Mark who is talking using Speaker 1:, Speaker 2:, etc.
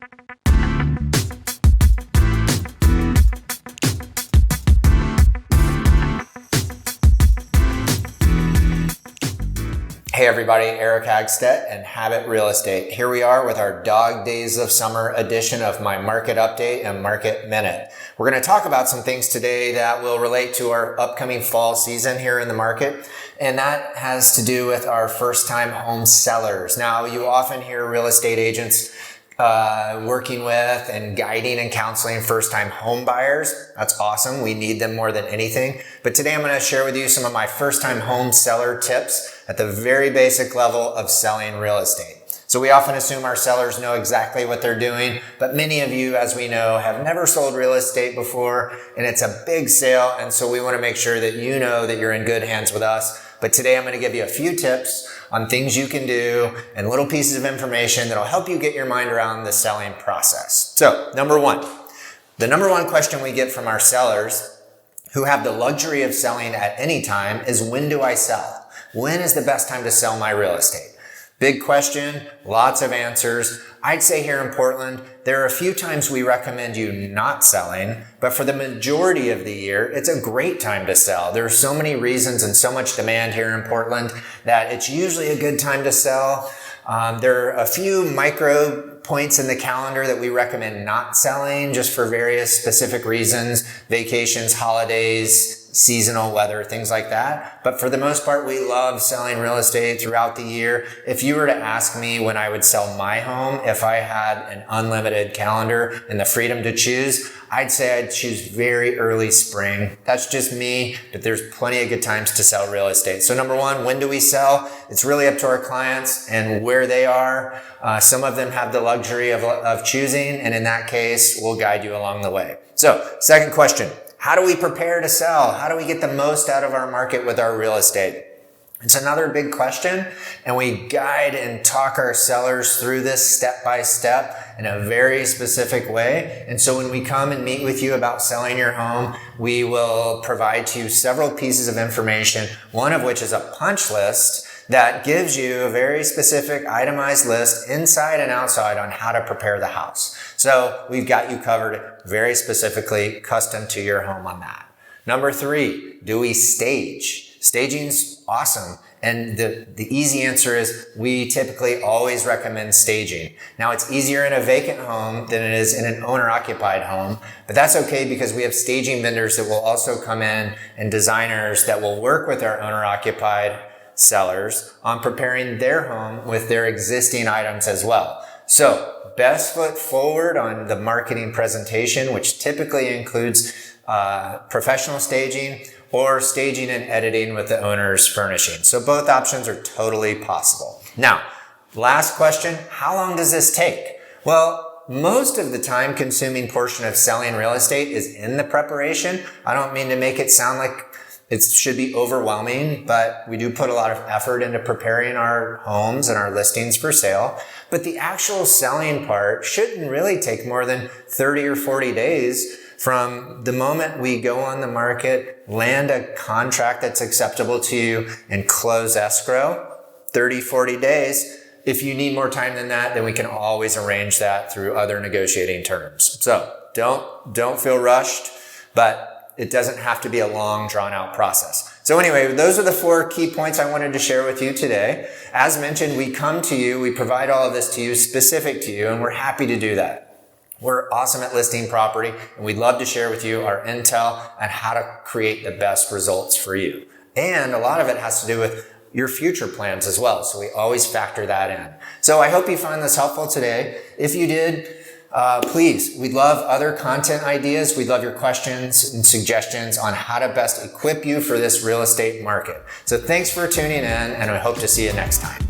Speaker 1: Hey everybody, Eric Hagstette and Inhabit Real Estate. Here we are with our Dog Days of Summer edition of my Market Update and Market Minute. We're going to talk about some things today that will relate to our upcoming fall season here in the market, and that has to do with our first-time home sellers. Now, you often hear real estate agents working with and guiding and counseling first-time home buyers. That's awesome. We need them more than anything. But today I'm going to share with you some of my first-time home seller tips at the very basic level of selling real estate. So we often assume our sellers know exactly what they're doing, but many of you, as we know, have never sold real estate before, and it's a big sale, and so we want to make sure that you know that you're in good hands with us. But today I'm going to give you a few tips on things you can do and little pieces of information that'll help you get your mind around the selling process. So, number one, the number one question we get from our sellers who have the luxury of selling at any time is, when do I sell? When is the best time to sell my real estate? Big question, lots of answers. I'd say here in Portland, there are a few times we recommend you not selling, but for the majority of the year, it's a great time to sell. There are so many reasons and so much demand here in Portland that it's usually a good time to sell. There are a few micro points in the calendar that we recommend not selling just for various specific reasons: vacations, holidays, seasonal weather, things like that. But for the most part, we love selling real estate throughout the year. If you were to ask me when I would sell my home, if I had an unlimited calendar and the freedom to choose, I'd say I'd choose very early spring. That's just me, but there's plenty of good times to sell real estate. So number one, when do we sell? It's really up to our clients and where they are. Some of them have the luxury of choosing, and in that case, we'll guide you along the way. So, second question. How do we prepare to sell? How do we get the most out of our market with our real estate? It's another big question, and we guide and talk our sellers through this step by step in a very specific way. And so when we come and meet with you about selling your home, we will provide to you several pieces of information, one of which is a punch list that gives you a very specific itemized list inside and outside on how to prepare the house. So we've got you covered very specifically, custom to your home on that. Number three, do we stage? Staging's awesome. And the easy answer is we typically always recommend staging. Now, it's easier in a vacant home than it is in an owner-occupied home, but that's okay because we have staging vendors that will also come in and designers that will work with our owner-occupied sellers on preparing their home with their existing items as well. So, best foot forward on the marketing presentation, which typically includes professional staging or staging and editing with the owner's furnishing. So both options are totally possible. Now, last question, how long does this take? Well, most of the time consuming portion of selling real estate is in the preparation. I don't mean to make it sound like it should be overwhelming, but we do put a lot of effort into preparing our homes and our listings for sale. But the actual selling part shouldn't really take more than 30 or 40 days from the moment we go on the market, land a contract that's acceptable to you, and close escrow. 30, 40 days. If you need more time than that, then we can always arrange that through other negotiating terms. So don't feel rushed, but it doesn't have to be a long, drawn-out process. So anyway, those are the 4 key points I wanted to share with you today. As mentioned, we come to you, we provide all of this to you, specific to you, and we're happy to do that. We're awesome at listing property, and we'd love to share with you our intel on how to create the best results for you. And a lot of it has to do with your future plans as well, so we always factor that in. So I hope you found this helpful today. If you did, please, we'd love other content ideas. We'd love your questions and suggestions on how to best equip you for this real estate market. So thanks for tuning in, and I hope to see you next time.